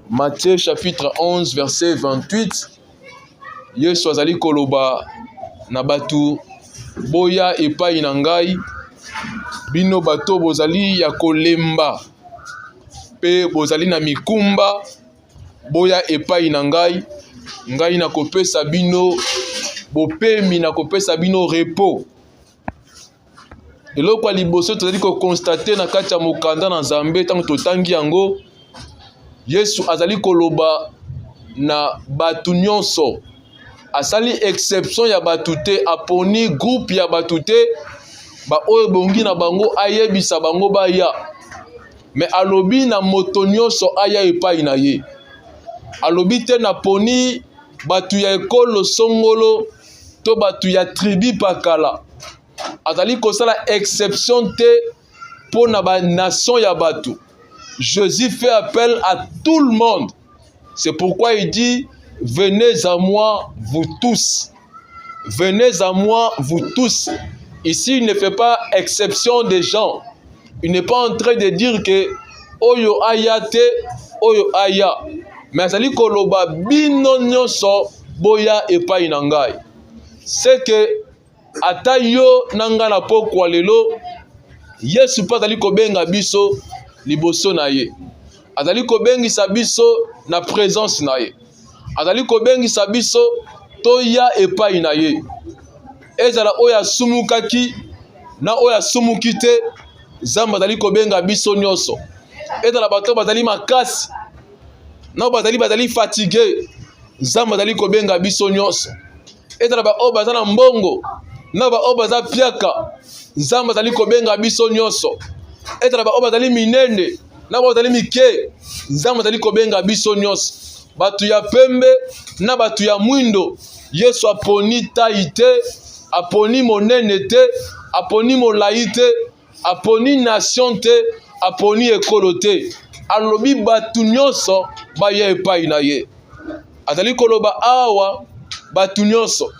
Matthieu chapitre 11 verset 28. Yesu azali koloba na batu boya epai na ngai bino bato bozali ya kolemba pe bozali na mikumba boya epai na ngai na kopesa bino bopemi na kopesa bino repos. Eloko liboso tozali ko constater na kati ya mokanda na Nzambe tango totangi yango Yesu azali koloba na batu nyonso. Asali exception ya batu te, aponi groupe ya batu te ba oyo bongi na bango ayebisa bango baya. Mais alobi na moto nyonso aya epai na ye. Alobi te na poni batu ya ekolo songolo to batu ya tribu pakala. Azali kosala exception te pour na ba nation ya batu. Jésus fait appel à tout le monde. C'est pourquoi il dit: venez à moi, vous tous. Venez à moi, vous tous. Ici, il ne fait pas exception des gens. Il n'est pas en train de dire que Oyo aya te, Oyo aya. Mais azali koloba bino nyonso boya epai na ngai. C'est que ata yo nanga na pokwa lelo Yesu pa azali kobenga biso liboso na ye. Azali kobengisa biso na présence na ye. Azali kobengisa biso toya epai na ye. Ezala oya sumukaki na oya sumuki te, Nzambe azali kobenga biso nyonso. Ezala bato bazali makasi na bazali fatigué, Nzambe azali kobenga biso nyonso. Ezala ba oyo baza na mbongo na ba oyo baza piaka, Nzambe azali kobenga biso nyonso. Ezala ba oyo bazali minene na ba bazali mike, Nzambe azali kobenga biso nyonso. Batu ya pembe na batu ya mwindo, Yesu aponi tai te, aponi monene te, aponi molai te, aponi nation te, aponi ekolo te. Alobi batu nyonso baya epai na ye. Azali koloba awa batu nyonso.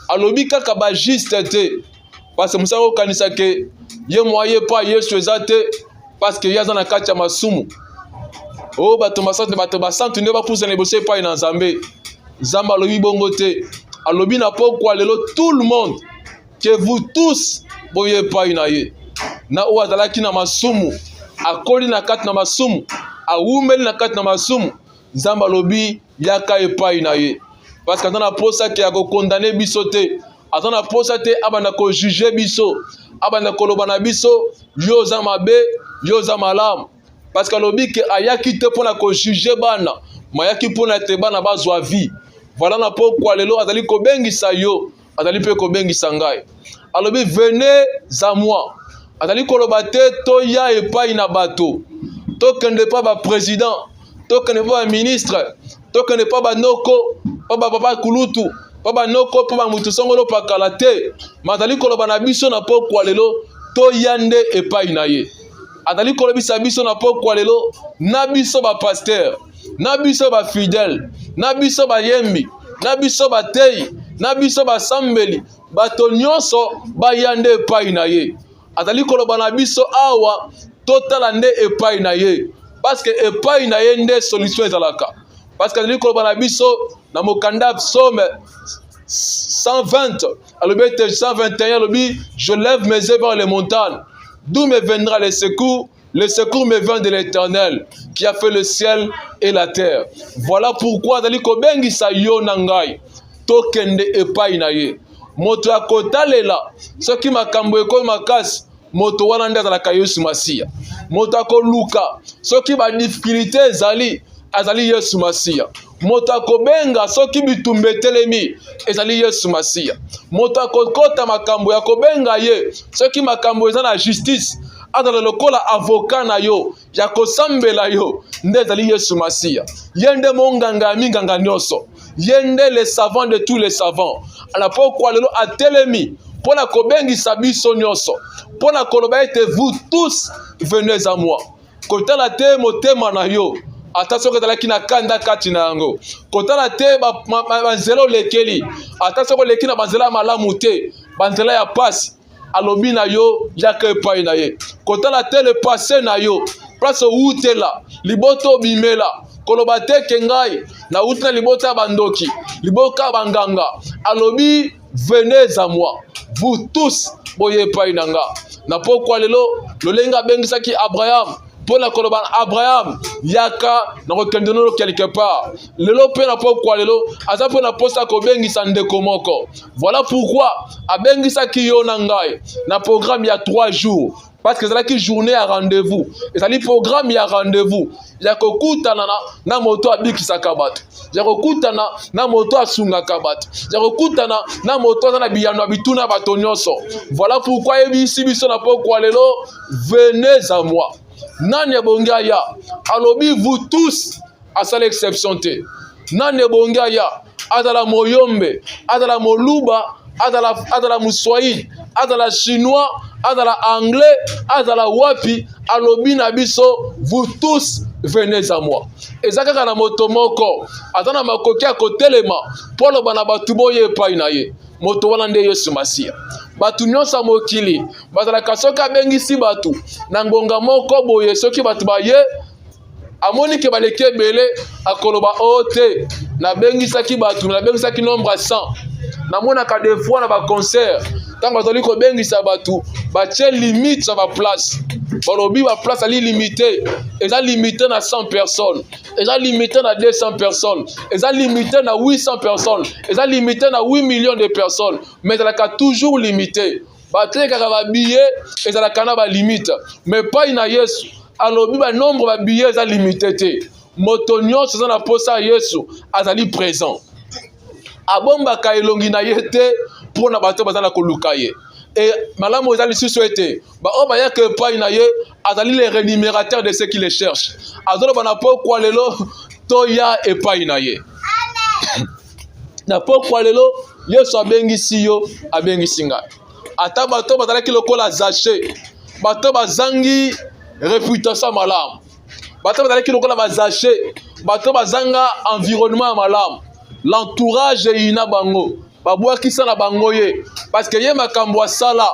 Alobi kaka ba juste te, parce que musako kanisa ke ye moye pa Yesu ezate parce que yaza na kati ya masumu. Oh bato basantu nde bapusa na bosse epai na Nzambe. Nzambe alobi bongo te. Alobi na pokwa lelo tout le monde que vous tous boye epai na ye. Na oyo azalaki na masumu, akoli na kati na masumu, awumeli na kati na masumu, Nzambe alobi yaka epai na ye. Parce que na posa ke ako condamner biso te, azana posa te abana ko juger biso, abana koloba na biso yo za mabe, yo za malamu. Parce que alobi ke ayaki te pona ko juger bana, mayaki pona te bana bazwa vie. Voilà na pokwa lelo azali ko bengisa yo, azali pe ko bengisa ngai. Alobi venez à moi. Azali koloba te toya epai na bato. Tokende pa ba président, tokende pa ba ministre, tokende pa ba noko, pa ba papa kulutu, pa ba noko, pa ba mutu songolo pakala te. Mazali koloba na biso na pokwa lelo toyande epai na ye. Azali kolobisa biso na pokwa lelo na biso ba pasteur, na biso ba fidèle, na biso ba yembi, na biso ba tei, na biso ba sambeli, bato nyonso bayande epai na ye. Azali koloba na biso awa totala nde epai na ye. Parce que epai na ye nde solution ezalaka. Parce que azali koloba na biso na mokanda psaume 120, alobi 121, alobi je lève mes yeux vers les montagnes. D'où me viendra le secours? Le secours me vient de l'Éternel qui a fait le ciel et la terre. Voilà pourquoi azali kobengisa yo na ngai tokende epai na ye. Moto ya kotalela soki makambo ekomi makasi, moto wana nde azalaka Yesu Masiya. Moto akoluka soki ba difficulté ezali, azali Yesu Masiya. Moto akobenga soki bitumba etelemi, ezali Yesu Masiya. Moto akokota makambo ya kobenga ye soki makambo eza na justice, azala lokola avocat na yo ya kosambela yo, nde ezali Yesu Masiya. Ye nde monganga ya minganga nyonso, ye nde le savant de tous les savants. Ala pokwa lelo atelemi pona kobengisa biso nyonso, pona koloba ete vous tous venez à moi. Kotala te motema na yo, ata soki ezalaki na kanda kati na yango. Kotala te banzela olekeli, ata soki oleki na banzela malamu te, banzela ya pasi, alobi na yo yaka epai na ye. Kotala te le passé na yo, place outela, liboto bimela, koloba te ke ngai na uti na libota ya bandoki liboka banganga alobi venez à moi vous tous boye epai na nga na pokwa lelo lolenga abengisaki Abraham pour la koloba Abraham yaka na kokende no quelque part lelo pe na pokwa lelo aza pe na posta ko bengisa ndeko moko. Voilà pourquoi abengisaki yo na ngai na programme ya 3 jours parce que c'est là qui journée à rendez-vous et ça li programme ya rendez-vous ya kokutana na moto abikisaka bato ya kokutana na moto asungaka bato ya kokutana na moto na biyano bituna bato nyonso. Voilà pourquoi ebisi biso na pokwa lelo venez à moi nani bonga ya alobi vous tous à seule exception te nani bonga ya adala moyombe adala moluba adala muswahili adala chinois adala anglais adala wapi alobi na biso vous tous venez à moi ezaka na moto moko atana makoki akotelema polo bana batu boye epai na ye moto wana nde Yesu Masia. Batu nyonso mokili bazalaka soki abengisi batu na ngonga moko boye soki batu baye amoni ke baleki ebele akoloba o te nabengisaki batu nabengisaki nombre 100 namonaka des fois na baconcert ntango bazali kobengisa batu batie limite na baplace balobi baplace ali limité eza limité na 100 personnes eza limité na 200 personnes eza limité na 800 personnes eza limité na 8 millions de personnes mais ezalaka toujours limité batekaka babillet ezalaka na balimite mais pas na Yesu alobi banombre babillet eza limité te moto nyonso eza na posa ya Yesu azali présent abombaka elongi na ye te mpo na bato bazala koluka ye et malamu eza lisusu ete baoyo bayaka epai na ye azali le rémunérateur de ceux qui le cherchent azoloba na pokwa lelo toya epai na ye na pokwa lelo Yesu abengisi yo abengisi ngai ata bato bazalaki lokola Zaché bato bazangi réputation malamu bato bazalaki lokola bazaché bato bazanga environnement malamu l'entourage ina bango babwakisa na bango ye parce que ye makambo asala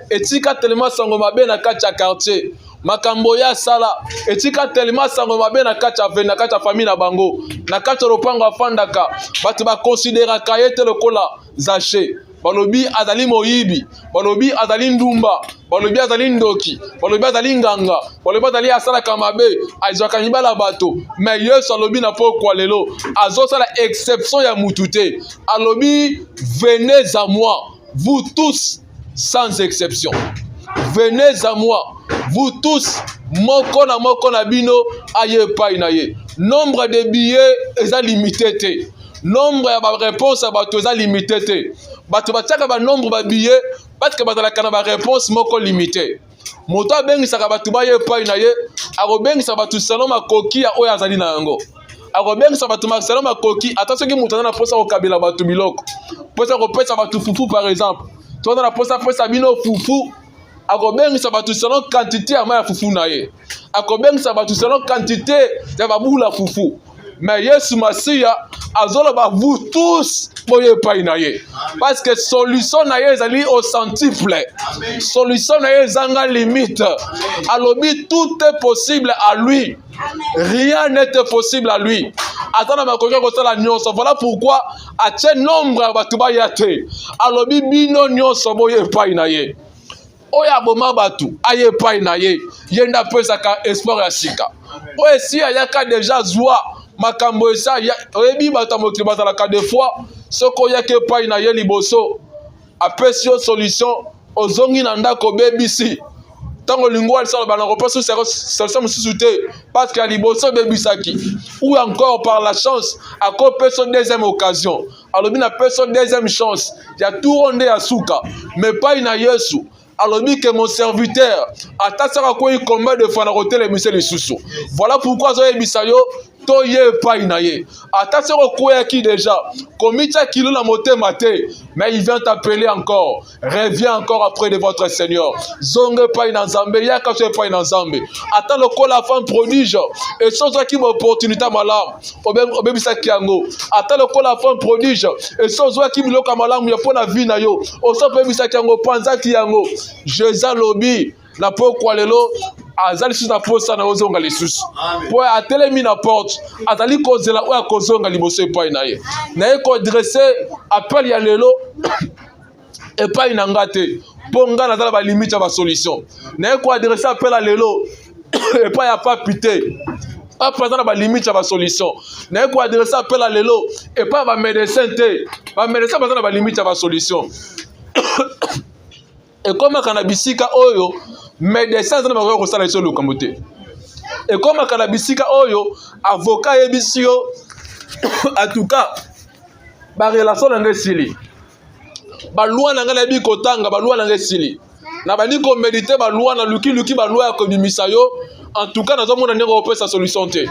etika tellement sango mabe na kati ya quartier makambo ya sala etika tellement sango mabe na kati ya famille na bango na kati ya lopango afandaka bato bakonsideraka ye te lokola Zaché balobi azali moyibi balobi azali ndumba balobi azali ndoki balobi azali nganga balobi azali asalaka mabe azwaka mibala bato mais Yesu alobi na pokwa lelo azosala exception ya mutu te alobi venez à moi vous tous sans exception venez à moi vous tous moko na bino aye epai na ye nombre de billets eza limité te nombre ya ba réponse ya bato eza limité te bato batiaka ba nombre ba billets parce que bazalaka na ba réponse moko limité moto abengisaka bato baye epai na ye akobengisa bato selon makoki ya oyo azali na yango akobengisa bato selon makoki ata soki moto aza na posa kokabela bato biloko posa kopesa bato fufu par exemple to aza na posa pesa bino fufu akobengisa bato selon quantité ya mai ya fufu na ye akobengisa bato selon quantité ya babula fufu mais Yesu Masia azoloba vous tous boye epai na ye parce que solution na ye ezali au centuple solution na ye ezanga limite alobi tout est possible à lui rien n'est possible à lui atana makoki kosala nyonso. Voilà pourquoi atie nombre ya bato baya te alobi bino nyonso boye epai na ye oyo aboma bato aye epai na ye ye nde apesaka espoir ya sika oyo esi ayaka deja zwa makambo esa oyebi bato ya mokili bazalaka des fois soki oyaki epai na ye liboso apesi yo solution ozongi na ndako obebisi ntango olingi alisala bana kopesa solution mosusu te parce que ya liboso obebisaki ou encore par la chance akopesa yo deuxième occasion alobi na pesa yo deuxième chance ya turo nde ya suka mais epai na Yesu alobi que mon serviteur atasaka koyi combien de fois na kotelemisa lisusu. Voilà pourquoi azoyebisa yo toye epai na ye atasaka okweyaki déjà komita kilo na motema te mais il vient t'appeler encore reviens encore après de votre Seigneur zonge epai na Nzambe yaka so epai na Nzambe ata lokola femme prodige esozwaki opportunité malamu obebisaki yango ata lokola femme prodige esozwaki biloko malamu ya mpona vie na yo osopebisaki yango panzaki yango Jésus alobi na pokwa lelo azali sous na posa na ozonga lisusu po atelemi na porte azali kozela oya kozonga liboso epai na ye kodresse appel ya lelo epai na nga te mpo nga nazala balimite ya basolution naye koadresse appel ya lelo epai ya papi te papa aza na balimite ya basolution naye koadresse appel ya lelo epai ya bamédecin te bamédecin baza na balimite ya basolution ekomaka na bisika oyo médecin aza na bakoki kosala biso lokambo te ekomaka na bisika oyo avocat ayebisi yo en tout cas barelation na nga esili balwa na nga nayebi kotanga balwa na nga esili na bandi komedite balwa na luki balwa ya kobimisa yo en tout cas nazomona ndenge opesa solution te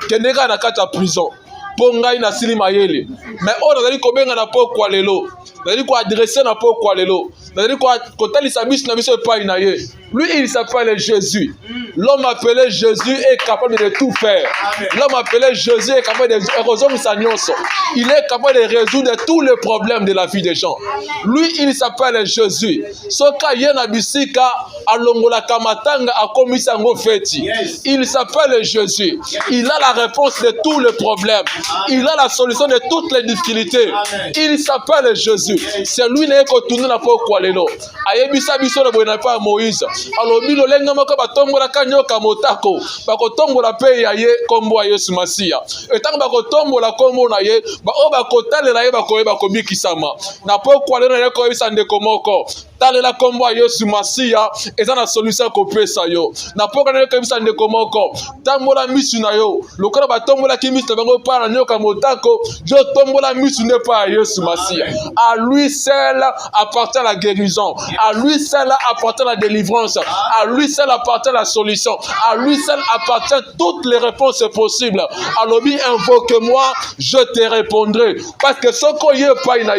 kende kaka na kati ya prison mpo ngai nasili mayele mais oyo nazali kobenga na pokwa lelo nazali koadresse na pokwa lelo nazali kotalisa biso na biso epai na ye. Lui, il s'appelle Jésus. L'homme appelé Jésus est capable de tout faire. L'homme appelé Jésus est capable de résoudre sa nyonso. Il est capable de résoudre tous les problèmes de la vie des gens. Lui, il s'appelle Jésus. Soka yena bisika alongola kamatanga akomisa ngo feti. Il s'appelle Jésus. Il a la réponse de tous les problèmes. Il a la solution de toutes les difficultés. Il s'appelle Jésus. C'est lui n'est que tourner la peau quoi lelo. Ayebisa biso na boyena pa Moïse. Alobi lolenga moko batombola kanyoka motako bakotombola pe ya ye kombo ya Yesu Masia etango bakotombola kombo na ye ba o bakotalela ye bakoyeba komikisama na pokwa lelo ye koyebisa ndeko moko talela kombo ya Yesu Masia eza na solution kopesa yo na pokwa lelo koyebisa ndeko moko tambola misu na yo lokola batombola ki misu bango pa na nyoka motako jo tombola misu ne pa Yesu Masia. À lui seul appartient la guérison, à lui seul appartient la délivrance, à lui seul appartient la solution, à lui seul appartient toutes les réponses possibles. Alobi, invoque-moi, je te répondrai. Parce que ce qu'on y est pas, il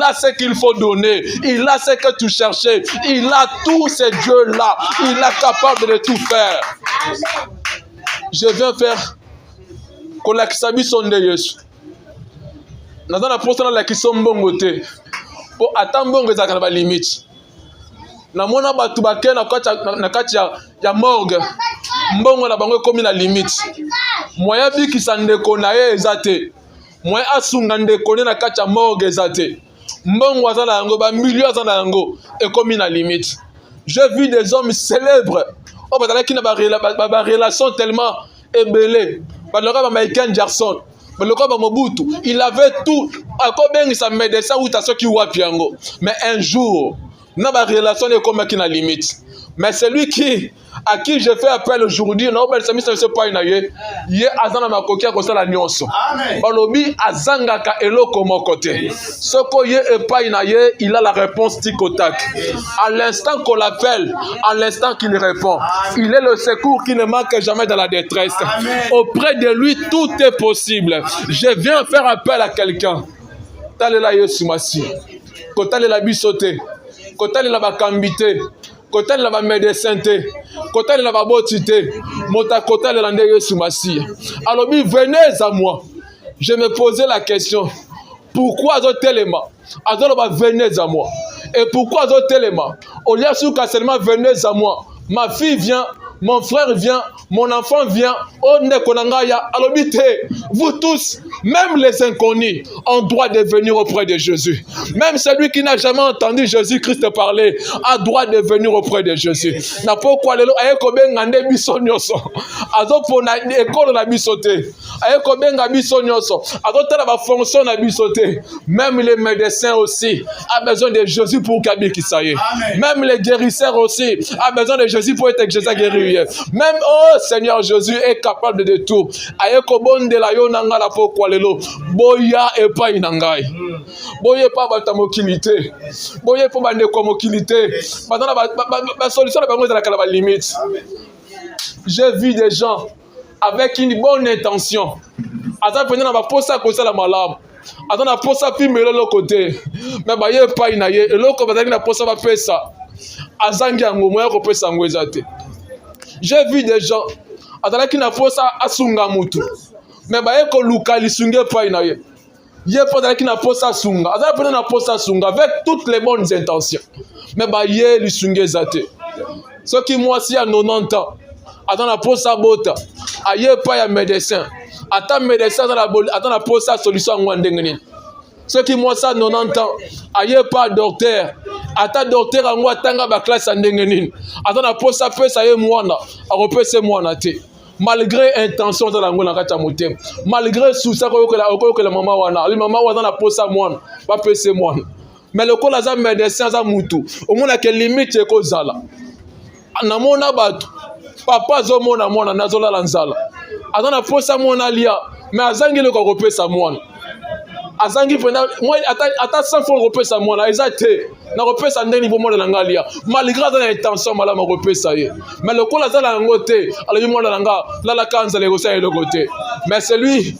a ce qu'il faut donner, il a ce que tu cherchais, il a tous ces dieux-là, il est capable de tout faire. Je viens faire kolakisa sonde Yesu. Nazana posta la kisombongo te. Po atambongo ezaka na ba limite. Na mona batu bakena na kati ya morgue. Mbongo na bango ekomi na limite. Moya bikisa ndeko na ye ezate. Moya asunga ndeko na kati ya morgue ezate. Mbongo azana yango ba millions azana yango ekomi na limite. J'ai vu des hommes célèbres. Oh bazalaki na ba relation tellement ébélé. Baloka ba Michael Jackson. Mobutu, il avait tout. Médecin mais un jour, n'a pas relation comme qui n'a limite. Mais celui à qui je fais appel aujourd'hui, non, mais c'est pas une aïe. Yé azana makokia kosa la nyonso. Balobi azangaka eloko mokote. Soko yé et pas une aïe, il a la réponse tic-au-tac. À l'instant qu'on l'appelle, à l'instant qu'il répond, il est le secours qui ne manque jamais dans la détresse. Auprès de lui, tout est possible. Je viens faire appel à quelqu'un. Talela Yesu Masi. Kotale la bisote. Kotale la bakambite. Kotale la médecin te, kotale la boti te, mota kotale la Yesu Masia. Alors venez à moi. Je me posais la question. Pourquoi azotelema? Azoloba venez à moi. Et pourquoi azotelema? Au lieu de seulement venez à moi. Ma fille vient, mon frère vient, mon enfant vient, alors vous tous, même les inconnus, ont droit de venir auprès de Jésus. Même celui qui n'a jamais entendu Jésus-Christ parler a droit de venir auprès de Jésus. N'a pas quoi le même les médecins aussi ont besoin de Jésus pour qu'il. Même les guérisseurs aussi ont besoin de Jésus pour être guéri. Même Seigneur Jésus est capable de tout. Ayeko bonde la yo nanga la pokwa lelo. Boya e pa inangai. Boye pa batamokilité. Boye pa bande komokilité. Badana ba solution ba ngoza la kala ba limite. J'ai vu des gens avec une bonne intention. Ata pena na ba posa ko sala malamu. Ata na posa pi melolo côté. Mais ba ye pa inaye eloko bazaki na posa ba pesa. Azangi yango moya ko pesa ngweza te. J'ai vu des gens, qui n'a pas ça à sunga mutu, mais bah eko luka lisunge pa inaye. Yé pas qui n'a pas ça sunga, adala n'a pas ça sunga avec toutes les bonnes intentions, mais bah yé lisunge zate. Ce qui moi si à 90 ans, ata na posa bota aye pa ya médecin ata médecin ata na posa solution yango ndenge nini soki mwasi 90 ans aye pa docteur ata docteur yango atanga baklasse ya ndenge nini ata na posa apesa ye mwana akopesa mwana te malgré intention aza nango na kati ya motema malgré souci akoyokela mama wana ali mama wana na posa mwana bapesa mwana mais lokola aza médecin aza mutu omonake limite ekozala namona bato papa azomona mwana nazolala nzala aza na posa mwana alia mais azangi eloko akopesa mwana azangi pena ata 100 fois akopesa mwana eza te nakopesa ndenge nivo mwana na ngai alia malgré aza na intention malamu akopesa ye mais lokola aza na yango te alobi mwana na nga lalaka nzala ekosala eloko te mais celui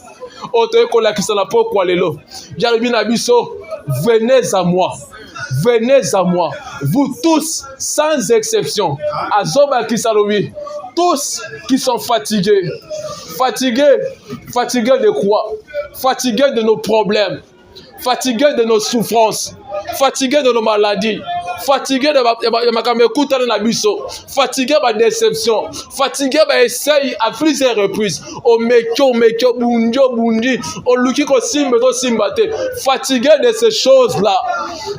oyo toyekolakisa na pokwa lelo yalobi na biso venez à moi. Venez à moi, vous tous, sans exception, Azoba Kisalobi, tous qui sont fatigués. Fatigués de quoi? Fatigués de nos problèmes, fatigués de nos souffrances, fatigués de nos maladies, fatigués de ma kamekuta na biso, fatigués de ma déception, fatigués de essayer à plusieurs reprises. O mekyo bundi, o luki ko simba to simbate, fatigués de ces choses-là.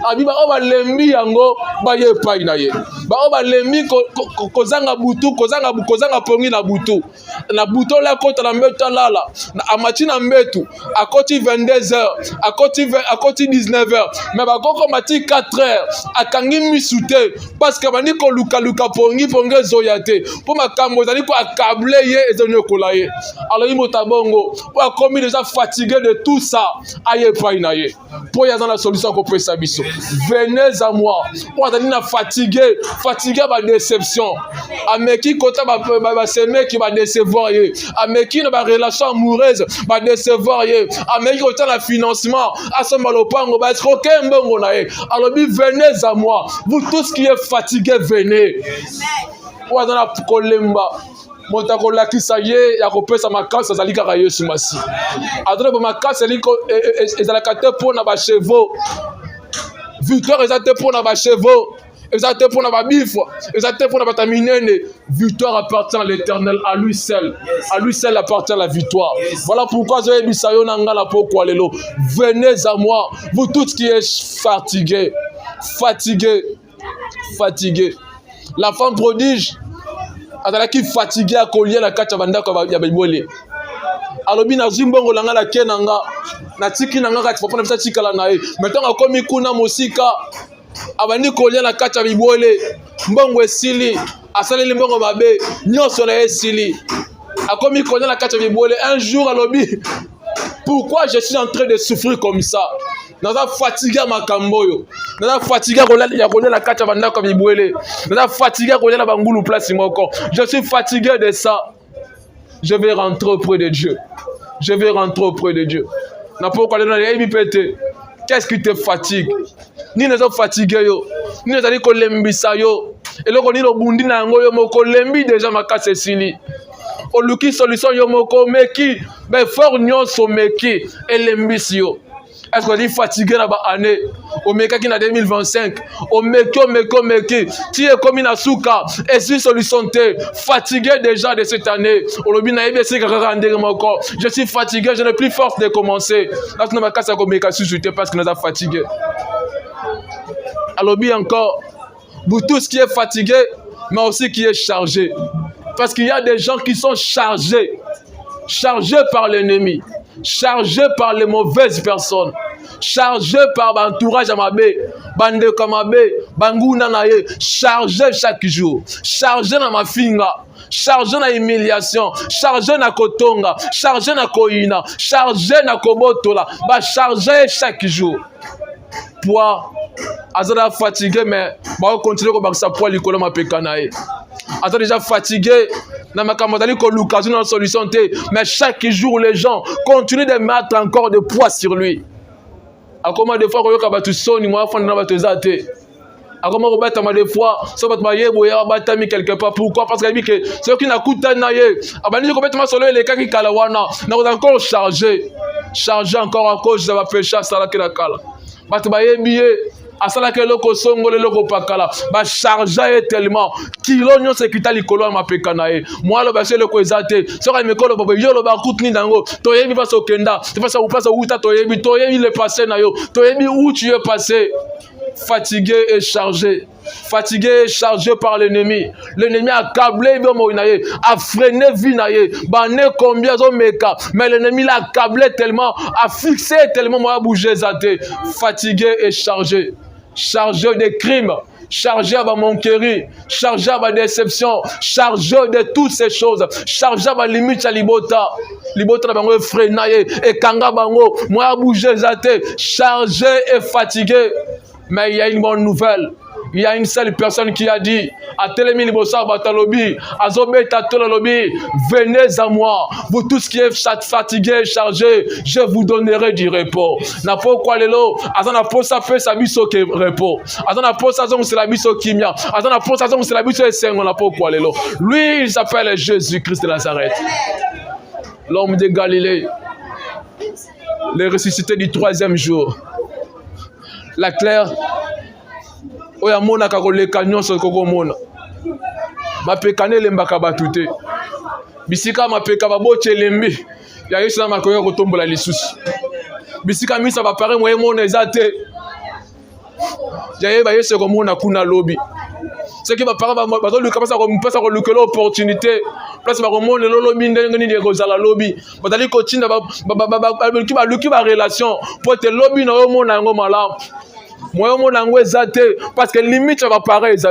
Abiba o ba lembi yango ba ye pai na ye. Ba o ba lembi ko zanga butu, ko zanga pongi na butu. Na buto la kota na mbeto lala, na amati na mbetu, akoti 22h, akoti 19h, mais ba koko mati 4h, akangi misute parce que bani ko luka pongi zoyate pour makambo zali ko accabler ye ezonyo kolaye alors il motabongo pour akomi déjà fatigué de tout ça aye paina ye pour y avoir la solution ko pesa biso venez à moi pour azali na fatigué ba déception ameki kota ba seme qui va décevoir ye ameki na ba relation amoureuse ba décevoir ye ameki kota la financement asomba lopango ba escroquer mbongo na ye alors venez à moi. Vous tous qui êtes fatigués, venez. Ouazana kolemba. Montakola kisaye ya kopesa makasa zalika ka Yesu masi. Adore makasa liko ezalakate pona ba chevaux. Victoire ezate pona ba chevaux. Ezate pona ba bifo. Ezate pona ba taminene. Victoire appartient à l'Éternel, à lui seul. À lui seul appartient la victoire. Voilà pourquoi je bisayo nangala pokwa lelo. Venez à moi, vous tous qui êtes fatigués. Fatigué. La femme prodige, elle qui fatiguée à collier la kacha banda ko ya baibole. Alobi na zimbongo langa la kenanga na tiki nanga ka papa na bisa tikala na ye. Metonga komi kuna mosika abandi collier la kacha baibole. Mbongo esili, asaleli mbongo mabe, nyonso na esili. Akomi collier la kacha baibole. Un jour alobi, pourquoi je suis en train de souffrir comme ça? Naza fatigué makamboyo. Naza fatigué ya kolela la kacha banda comme ibwele. Naza fatigué kolela bangulu place moko. Je suis fatigué de ça. Je vais rentrer auprès de Dieu. Je vais rentrer auprès de Dieu. Na pourquoi le yebi pété. Qu'est-ce qui te fatigue? Ni nazo fatigué yo. Ni nazali ko lembisa yo. Eloko ni lo bundi na ngo yo moko lembi déjà makase sili. Oluki solution yo moko meki. Ben fort nyonso meki elembisi yo. Est-ce qu'on dit fatigué dans l'année? Au mec qui est en 2025. Au mec, tu es comme une souka. Et si solution fatigué déjà de cette année. Je suis fatigué, je n'ai plus force de commencer. Là, tu n'as pas qu'à parce que nous sommes fatigués. Alors, bien encore, vous tous qui êtes fatigués, mais aussi qui est chargé. Parce qu'il y a des gens qui sont chargés par l'ennemi. Chargé par les mauvaises personnes, chargé par l'entourage à Mabé, bande comme Mabé, Banguna naye, chargé chaque jour, chargé dans ma finga, chargé dans l'humiliation, chargé dans Kotonga, chargé dans Koina, chargé dans Kobotola, chargé chaque jour. Poids, Azara fatigué, mais on continue comme ça, poids, l'icône m'a pécanaé. Azara déjà fatigué. Mais chaque jour, les gens continuent de mettre encore de poids sur lui. À comment des fois, des fois, quelque part. Pourquoi? Parce que ceux qui n'ont encore chargé encore à cause de la péché. asala ke loko songole loko pakala ba charger tellement kilo nyo se kitali kolo ma pekana e moi lo ba se loko ezate so ka mikolo bobo yo lo ba kutni dango to yebi va so kenda to pasa uta to yebi le passé na yo to yebi où tu es passé. Fatigué et chargé. Fatigué et chargé par l'ennemi. L'ennemi a câblé, a freiné Vinaye. Bané combien de méca. Mais l'ennemi l'a câblé tellement, a fixé tellement, moi, bougé zaté. Fatigué et chargé. Chargé des crimes. Chargé à mon chéri, chargé à ma déception, chargé de toutes ces choses, chargé à ma limite à libota. Libota bango freinaye et kanga bango, moi bougé zaté, chargé et fatigué. Mais il y a une bonne nouvelle. Il y a une seule personne qui a dit à Télémi Libosa Batalobi, à Zobeta Tololobi, venez à moi, vous tous qui êtes fatigués, chargés, je vous donnerai du repos. N'a pas quoi les lots, Azana Posa fait sa biso qui repos. Azana Posa zong c'est la biso kimia. Azana Posa zong c'est la biso et on n'a pas quoi les lots. Lui, il s'appelle Jésus-Christ de Nazareth. L'homme de Galilée, le ressuscité du 3e jour. La claire. Oya mona kakoleka nyonso kokomona mapekane lembaka batute bisika mapeka baboche lembi ya yesu na makoyo kotombola lisusu bisika misa ba pare moye mona ezate ya ba yesu komona kuna lobi ce qui va pare ba luka pasa ko lukela opportunité place ba komona lobi ndenge ni kozala lobi batali ko tinda ba luki ba relation pour te lobi na mona ngo malamu. Moi, parce que limite, ça va paraître.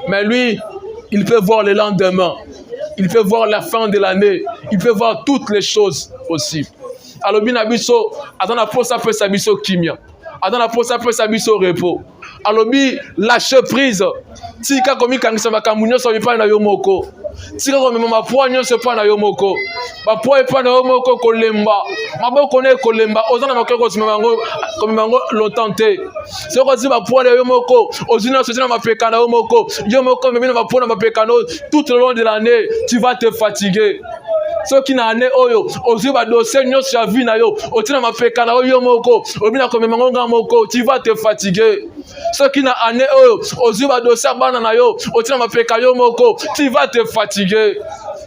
Mais lui, il peut voir le lendemain. Il peut voir la fin de l'année. Il peut voir toutes les choses possibles. Alors, Binabiso, attends, pour ça, peut s'abisso kimia. Attends, pour ça, peut s'abisso repos. Alors, lâche prise. Tika komi kangisa makamunyo so pa na yomoko. Tika komi mama poanyo so pa na yomoko. Ba poe pa na yomoko kolemba. Maboko ne kolemba. Ozana makoko simango komi mango lotante. Se ko ziba poa na yomoko. Ozina so zina mapeka na yomoko. Yomoko mebina ba poa na mapeka no tout le long de l'année, tu vas te fatiguer. Ce qui n'a année oyo, oziba dossier nyos ya vie na yo. Otina mapeka na yomoko. Obina komi mango ngamoko, tu vas te fatiguer. Ce qui n'a année oyo, oziba dossier bana na yo. Otina mapeka yo moko, tu vas te fatiguer.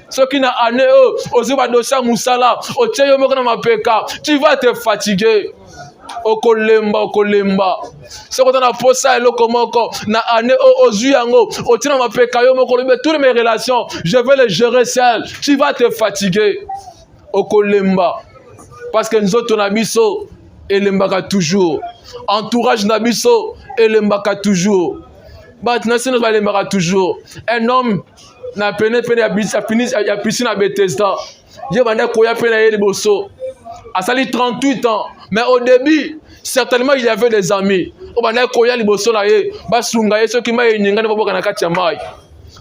Ce qui n'a année oyo, oziba dossier musala. Otia yo moko na mapeka, tu vas te fatiguer. Okolemba. Ce qu'on a posé à l'okomoko, na année ozuyango, otina mapeka yo moko, toutes mes relations, je vais les gérer seul. Tu vas te fatiguer. Okolemba. Parce que nous autres, on a biso, et l'embaka toujours. Entourage nabiso, et l'embaka toujours. Batnation va l'embaka toujours. Un homme n'a peine à piscine à Bethesda. Il va koya peine à Yeliboso. A sali 38 ans. Mais au début, certainement il y avait des amis. Au banda koya liboso na ye, basunga ye ceux qui m'a yingani boboka na kati ya mai.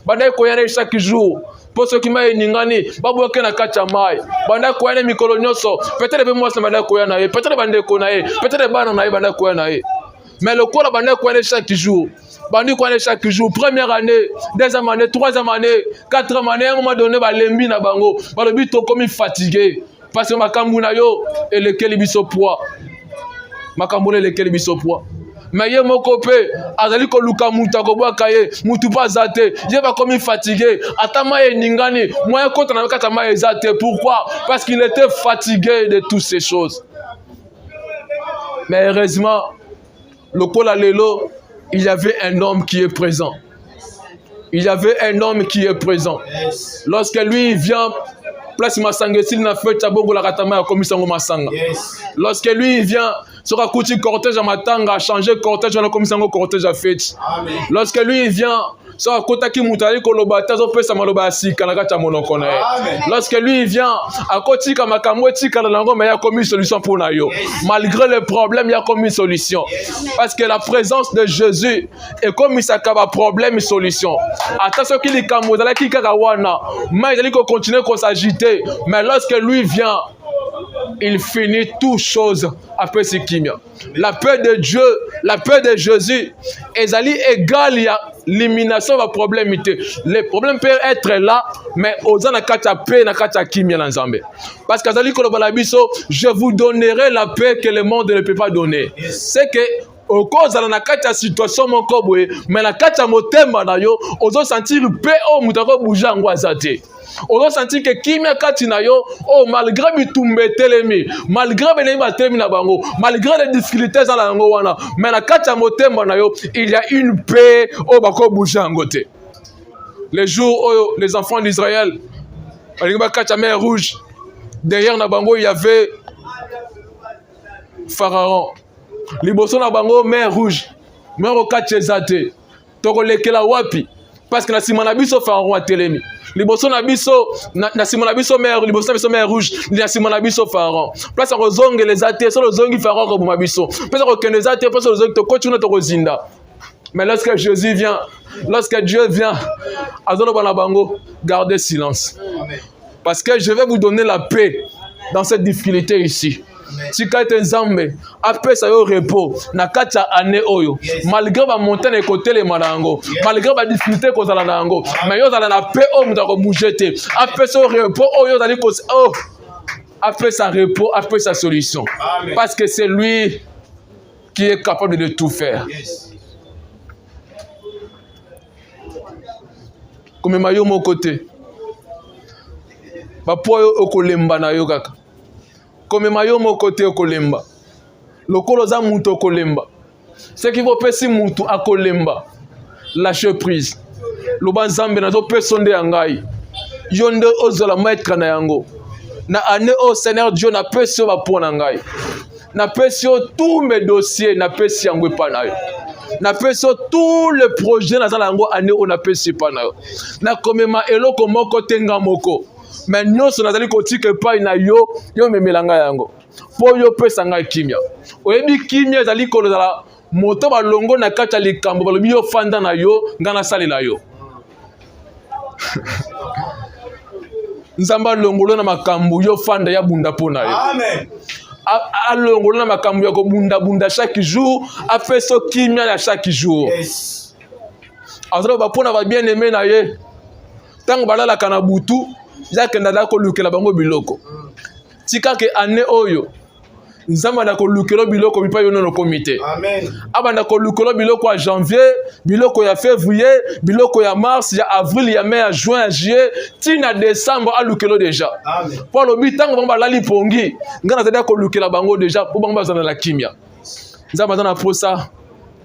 Banda koya chaque jour. Pour ceux qui m'a yingani baboka na kati ya mai. Banda koya na mikolo nyonso. Peut-être moi ça banda koya na ye, peut-être banda koya na ye, peut-être bana na ye banda koya na ye. Mais le quoi banda koya chaque jour. Bandi koya chaque jour, première année, deuxième année, troisième année, quatrième année, à un moment donné ba lembi na bango. Ba le bito comme fatigué. Parce que makambu na yo et lequel biso poids. Makambu lequel biso poids. Mais ye moko pe azali ko luka muta ko bwa kaye mutu pa zate ye ba comme fatigué atama ye ningani moi contre na kata ma ezate. Pourquoi? Parce qu'il était fatigué de toutes ces choses. Mais heureusement le kola lelo il y avait un homme qui est présent. Il y avait un homme qui est présent. Lorsque lui vient place Masanga, s'il n'a fait Tchabogo la Katama à commission Masanga. Lorsque lui vient sur un coup de cortège à Matanga, changer cortège à la commission cortège à fête. Lorsque lui vient sur un côté qui moutali kolobata, zo pesa maloba si kanaka monokone. Lorsque lui vient à côté comme Makamweti Kanalango, mais il y a comme une solution pour Nayo. Malgré les problèmes, il y a comme une solution. Parce que la présence de Jésus est comme il s'accaba problème et solution. Attention qu'il est comme vous allez qui karawana, mais il dit qu'on continue qu'on s'agiter. Mais lorsque lui vient, il finit toutes choses après ce qu'il y a. La paix de Dieu, la paix de Jésus, ezali égal à l'élimination de problème. Les problèmes peuvent être là, mais aux gens na paix na kata kimia na nzambe. Parce que ezali ko balabiso, je vous donnerai la paix que le monde ne peut pas donner. C'est que okozala na kati ya situation moko boye mais na kati ya motema na yo ozo sentir pe o mutu akobouge yango aza te ozo sentir ke kimia kati na yo oh malgré bitumba etelemi malgré benei batelemi na bango malgré les difficultés eza na yango wana mais na kati ya motema na yo il y a une paix oyo bakobouge yango te. Les jours où les enfants d'Israël balingi bakati ya mer rouge derrière na bango il y avait Pharaon liboso na bango mer rouge mer okati eza te tokolekela wapi parce que na nsima na biso Pharaon atelemi liboso na biso na nsima na biso mer liboso na biso mer rouge na nsima na biso Pharaon place akozongela eza te so lozongi Pharaon akoboma biso place akokende eza te place lozongi tokoti kuna tokozinda. Mais lorsque Jésus vient, lorsque Dieu vient, azoloba na bango, gardez silence. Parce que je vais vous donner la paix dans cette difficulté ici. Si quelqu'un nzambe apesa yo repos na kati ya année oyo malgré ba montagne ekote le manango malgré ba difficulté ko zala nango mais yo zala na paix o mutu ko bouger te apesa yo repos oyo zali ko oh apesa repos apesa solution. Parce que c'est lui qui est capable de tout faire. Komema yo moko te bapo oyo okolemba na yo kaka komema yo moko te okolemba lokolo za mutu okolemba ce qui vaut pesi mutu akolemba lâcher prise loba nzambe nazopesa nde ya ngai yo nde ozola maître na yango na année o Seigneur Dieu napesi yo bapo na ngai napesi yo tous mes dossiers napesi yango epa na yo napesi yo tous les projets nazala yango année o napesi epa na yo nakomema eloko moko te nga moko mais nyonso nazali kotika epai na yo yo memela ngai yango mpo yo pesa ngai kimia oyebi kimia ezali kolozala moto balongo na kati ya likambo balobi yo fanda na yo ngai nasalela yo nzambe alongolo na makambo yo fanda ya bunda mpo na yo. Amen. Alongolo na makambo ya kobunda chaque jour apesa kimia ya chaque jour. Yes. Azaloba mpo na bien-aimé na ye ntango balalaka na butu yakenda da kolukela bango biloko tika ke année oyo nzamba na kolukela biloko bipa yo nono komite. Amen. Abanda kolukela biloko ya janvier biloko ya février biloko ya mars ya avril ya mai ya juin ya juillet tina décembre alukelo déjà. Amen. Pour le bitango bango balali pongi ngana zada kolukela bango déjà pour bango bazana la kimia nzamba zana posa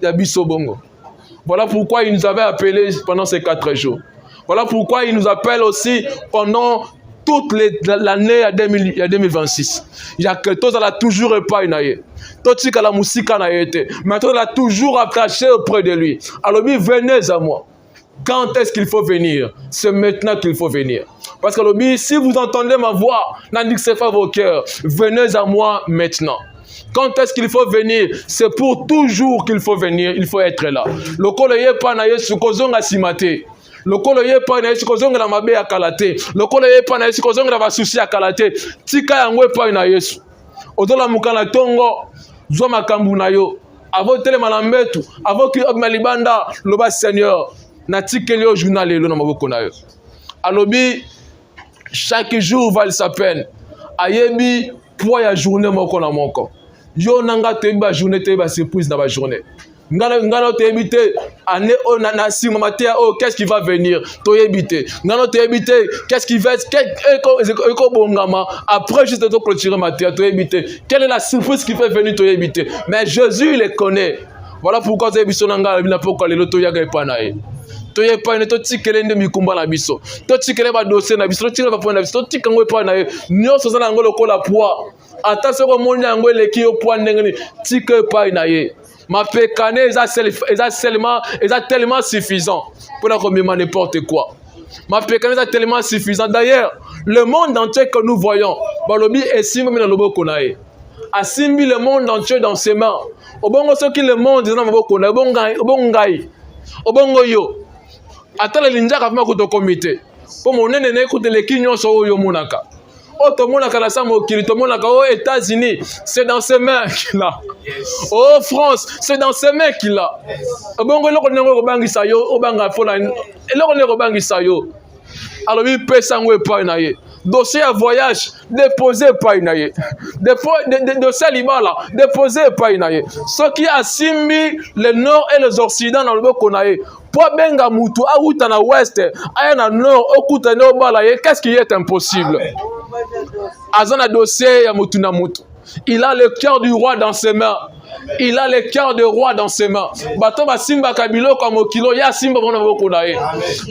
ya biso bongo. Voilà pourquoi il nous avait appelé pendant ces 4 jours. Voilà pourquoi il nous appelle aussi pendant toute l'année à 2026. Il y a que toi, ça l'a toujours pas inaye. Toi, tu as la musique en été. Mais toi, l'a toujours attaché auprès de lui. Alors, venez à moi. Quand est-ce qu'il faut venir? C'est maintenant qu'il faut venir. Parce que si vous entendez ma voix, n'indixez pas vos cœurs. Venez à moi maintenant. Quand est-ce qu'il faut venir? C'est pour toujours qu'il faut venir. Il faut être là. Le koloye pa na yesu kozonga simate. Le koloye pa na yesu kozonga na mabe ya kalate. Le koloye pa na yesu kozonga na basusi ya kalate. Tika yango pa na yesu. Odola mukana tongo zwa makambu na yo. Avo tele malambetu, avo ki malibanda loba Seigneur. Na tikeli yo journal lelo na maboko na yo. Alobi chaque jour valent sa peine. Ayebi poids ya journée moko na moko. Yo nanga tebi ba journée tebi ba surprise na ba journée. Ngana tebi te année o na sima matia oh qu'est-ce qui va venir to yebite. Ngana tebi te qu'est-ce qui va eko bongama après juste to clôturer matia to yebite. Quelle est la surprise qui fait venir to yebite. Mais Jésus il les connaît. Voilà pourquoi zebi sonanga na poko lelo to yaga epanae. To yepane to tikele nde mikumba na biso. To tikele ba dossier na biso, to tikele ba point na biso, to tikango epanae. Nyonso zana ngolo kola poids. Attention ko moni yango eleki yo poids ndengeni tike pa na ye mapekane eza tellement suffisant pour na komema n'importe quoi. Mapekane eza tellement suffisant. D'ailleurs le monde entier que nous voyons balobi esimbi na loboko na ye asimbi le monde entier dans ses mains. Obongo soki le monde na maboko na obongai obongo yo atala linjaka fama kuto komite po monene na ekute leki nyonso oyo monaka. Oh, tout le monde a tout le monde a aux États-Unis, c'est dans ses mains qu'il a. Yes. Oh, France, c'est dans ses mains qu'il a. Bon, alors, il peut s'envoyer par une. dossier à voyage, déposez pas inaye. Dossier à Libala, déposez pas inaye. Ce qui a simbi le nord et les occidents dans le Bokonaye. Pour benga mutu, a outa na ouest, a na nord, okuta na obalaye, qu'est-ce qui est impossible? Azana dossier ya mutu na mutu. Il a le cœur du roi dans ses mains. Il a le cœur de roi dans ses mains. Bato ba simba kabilo comme kilo ya simba bona boko na ye.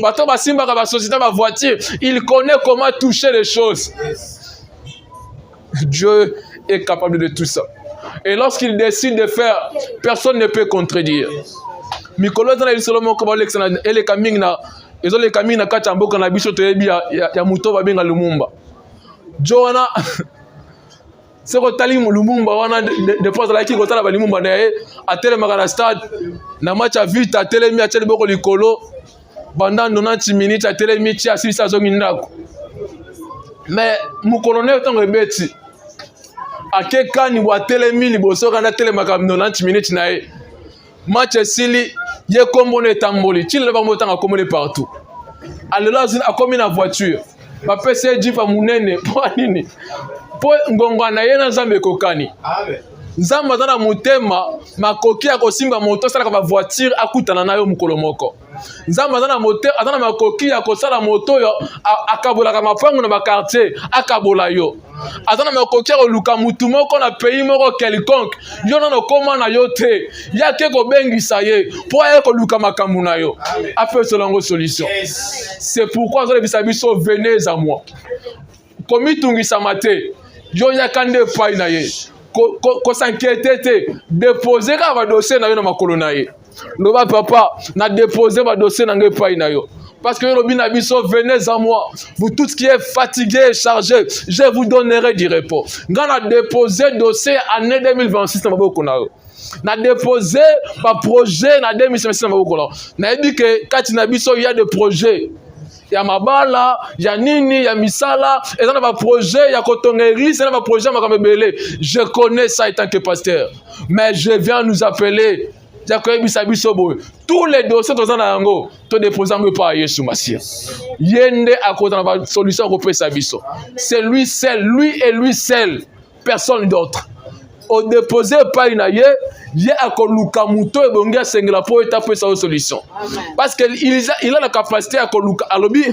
Bato ba simba ka ba société ba voiture, il connaît comment toucher les choses. Dieu est capable de tout ça. Et lorsqu'il décide de faire, personne ne peut contredire. Mikolo tana Solomon ko ba lexana ele kaming na ezole kaming na kata mboka na biso to yebi ya muto ba benga Lumumba. Joana c'est que Tali Lumumba wana de fois la qui kotala ba Lumumba na ye atele makana stade na match a vite atele mi atele boko likolo pendant 90 minutes atele mi ti asisa zongi ndako mais mu colonel tango ebeti akekani wa atele mi liboso kana atele makana 90 minutes na ye match esili ye kombo na etamboli ti le ba motanga komole partout alelo akomi na voiture ba pese jipa munene po nini po ngongo na ye na Nzambe kokani. Nzambe azana motema makoki ya kosimba moto sala ka voiture akutana na yo mukolo moko. Nzambe azana moto azana makoki ya kosala moto yo akabola ka mapango na ba quartier akabola yo. Azana makoki ya luka mutu moko na pays moko quelconque yo na koma na yo te ya ke ko bengisa ye po ya ko luka makambu na yo ape solongo solution. C'est pourquoi je dis biso venez à moi. Komi tungisa mate yo yakande pai na ye ko s'inquiéter te déposer ka ba dossier na yo na makolo na ye loba papa na déposer ba dossier na ngai pai na yo parce que lobi na biso venez à moi vous tous qui êtes fatigués et chargés je vous donnerai du repos ngana déposer dossier année 2026 na maboko na yo na déposer ba projet na 2026 na maboko na na dit que kati na biso il y a des projets. Il y a Mabala, il y a Nini, il y a Misala, et il y a un projet, il y a Kotongeri, il y a un projet, je connais ça en tant que pasteur. Mais je viens nous appeler. Tous les dossiers que nous avons, tu déposes par Yesu Massia. Yende à côté de la solution qu'on peut sabiso. C'est lui seul, lui et lui seul, personne d'autre. Au déposé par une aïe, il y a un muto et bonga sengla pour étaper sa solution. Parce qu'il a la capacité à koluka alobi.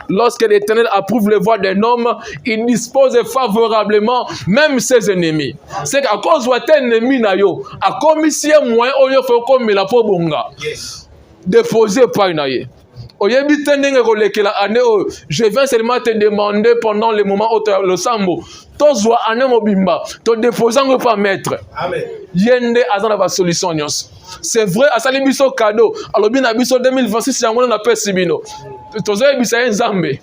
Lorsque l'Éternel approuve les voies d'un homme, il dispose favorablement même ses ennemis. C'est qu'à cause de tes ennemis na yo, à commission moins oyo faut comme la pour bonga. Déposé par une aïe. Je viens seulement te demander pendant le moment où le sambo, toi sois un mobimba, te déposant pas maître. Yende azana ba solution nyos. C'est vrai, à sali biso cadeau. Alors bien biso 2026 yango na pesi bino. Tozo ebisa nzambe.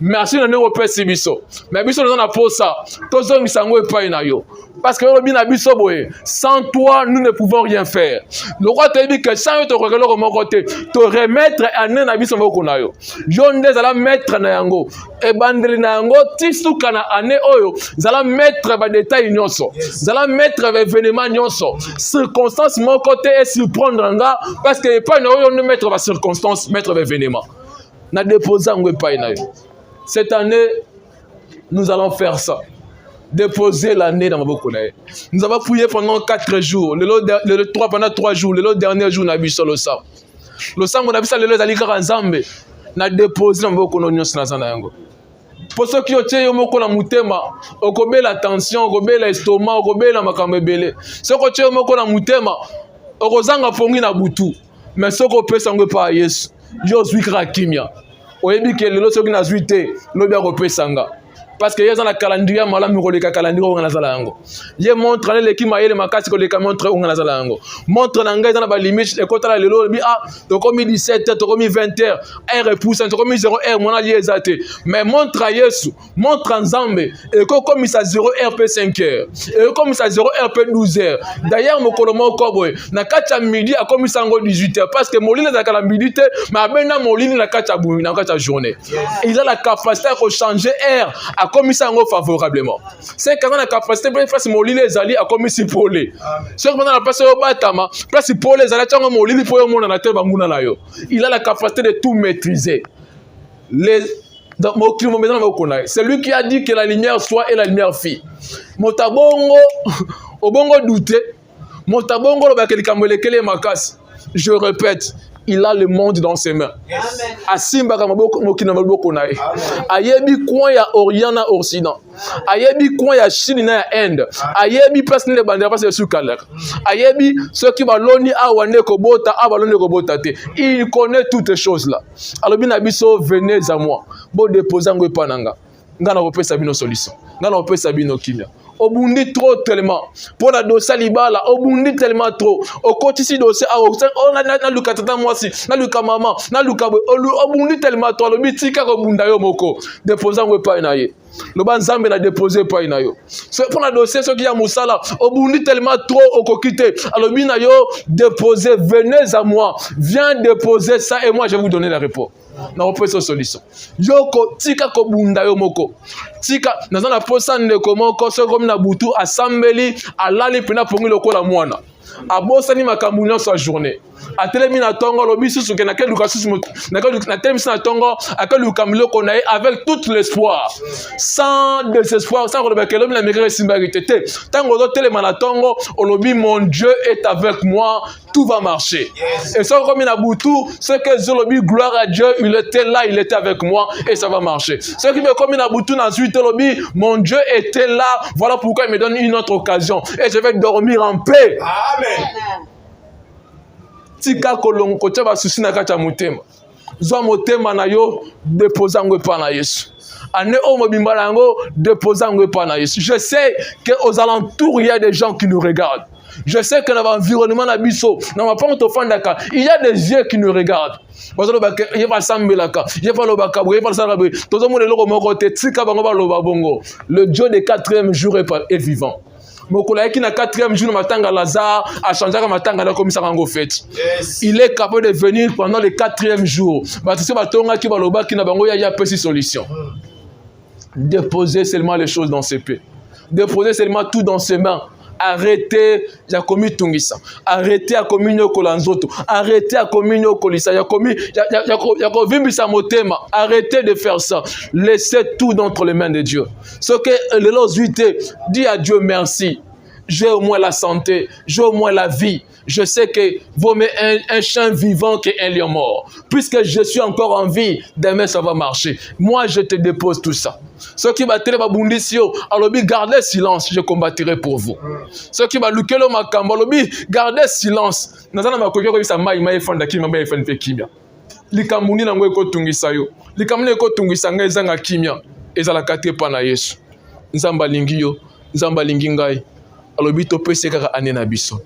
Merci na nero pesi biso. Mais biso na posa. Tozo misango epai na yo. Parce que bien biso boye, sans toi nous ne pouvons rien faire. Le roi te dit que sans te regarder comme côté, te remettre en un abiso moko na yo. Yonde zala mettre na yango. E bandeli na yango tisu kana ane oyo, zala mettre ba détail nyonso. Zala mettre ba événement nyonso. Circonstance mon côté et surprendre nga parce que pas na oyo ne mettre ba circonstance, mettre ba événement. Na déposer ngwe pa na yo. Cette année nous allons faire ça. Déposer l'année dans ma boucle. Nous avons prié pendant 4 jours. Le 3 pendant 3 jours. Le dernier jour, nous avons vu le sang. Le sang, on a vu ça, le zalika ranzambe. Na déposé dans ma boucle. Pour ceux qui ont été au mutema, au kobe la tension, au kobe l'estomac, au kobe la makambebele. Ceux qui ont été au mutema, au kozanga pongi na butu. Mais ceux qui ont été sangwe par Yesu, Josué Krakimia. Au yebi que le lot ceux qui n'a zuité, l'obia repé sanga. Parce que y a un calendrier malam roleka calendrier on nazala yango ye montre l'équipe maïle makasi ko leka montre on nazala yango montre nanga dans ba limite et kota le lo bi ah to comme 17h to comme 20h un repousse to comme 0h mona liezate mais montre à Yesu montre Nzambe et comme ça 0h p 5h et comme ça 0h p 12h d'ailleurs mon kolomo koboy na kacha midi a comme ça ngo 18h parce que molini za kala midi te mais bena molini na kacha bu na kacha journée il a la capacité à changer air a commis ça favorablement. C'est quand on a la capacité de faire mon lit les alliés à commis si pour les. Ce qu'on a passé au Batama, place pour les alliés, mon lit pour mon anatel banguna layo. Il a la capacité de tout maîtriser. Les Donc, c'est lui qui a dit que la lumière soit et la lumière fit. Motabongo, obongo douté. Motabongo, je répète, il a le monde dans ses mains. Asimba kamaboko mokina maboko na ye. Ayebi coin ya Orient na Occident. Ayebi coin ya Chine na Inde. Ayebi personne ne bandera pas sur Kalek. Ayebi ceux qui baloni awane kobota abaloni kobota te. Il connaît toutes ces choses là. Alors bien abiso venez à moi. Bo déposer ngo pananga. Ngana kopesa bino solution. Ngana kopesa bino kimia. Obundi trop tellement pour la dossier libala obundi tellement trop au quotidien dossier na lukatata mwasi na luka maman na luka obundi tellement trop le bitika ko bunda yo moko déposer ngwe pa na ye le banzambe na déposer pa na yo c'est pour la dossier ce qui ya musala obundi tellement trop okokite alors bina yo déposer venez à moi viens déposer ça et moi je vais vous donner la réponse. Na opesa solution yoko tika ko bunda yo moko tika nazana posa ndeko moko so comme na butu asambeli alali pena pongi lokola mwana abosani makambu nyonso a journée atelemi na tongo lobi susu ke na ke luka susu na telemi na tongo akelu kamiloko na avec tout l'espoir sans désespoir sans que le la mérite simbarité tango do telema na tongo olobi mon Dieu est avec moi tout va marcher. Et ça comme na butu ce que zolobi gloire à Dieu il était là il était avec moi et ça va marcher. Ce qui veut comme na butu na suite lobi mon Dieu était là voilà pourquoi il me donne une autre occasion et je vais dormir en paix. Amen. Tika kolongo kocha ba susi na kacha motema. Zwa motema na yo déposer ngwe pa na Yesu. Ane o mobimba nango déposer ngwe pa na Yesu. Je sais que aux alentours il y a des gens qui nous regardent. Je sais que dans l'environnement na biso, na ma porte ofandaka, il y a des yeux qui nous regardent. Bazalo ba il y a pas sambelaka, il y a pas lo bakabu, il y a pas sarabe. Tozo mo le loko moko te tika bango ba lo babongo. Le Dieu des 4e jour est vivant. Mokola qui na 4e jour matanga Lazare a changé ka matanga na komisa kango fête. Il est capable de venir pendant le 4e jour. Parce que batonga ki baloba ki na bango ya pesi solution. Déposer seulement les choses dans ses pieds. Déposer seulement tout dans ses mains. Arrêtez ya komi tungisa. Arrêtez à communio kolanzoto. Arrêtez à communio kolisa. Ya vimbisa motema. Arrêtez de faire ça. Laissez tout entre les mains de Dieu. Ce que le lozité dit à Dieu merci. J'ai au moins la santé, j'ai au moins la vie. Je sais que vaut mieux un chien vivant qu'un lion mort. Puisque je suis encore en vie, demain ça va marcher. Moi, je te dépose tout ça. Ceux qui va télé babundisio, alors gardez silence, je combattirai pour vous. Ceux qui va lukelo makambo, alors gardez silence. Nazana makoyo ko bisa mai mai fanda kimia mai fanda kimia. Likamuni na ngwe ko tungisa yo. Likamuni ko tungisa ngai zanga kimia. Ezala kate pa na Yesu. Nzamba lingi yo, nzamba lingi ngai. Alors bito pese kaka ane na biso.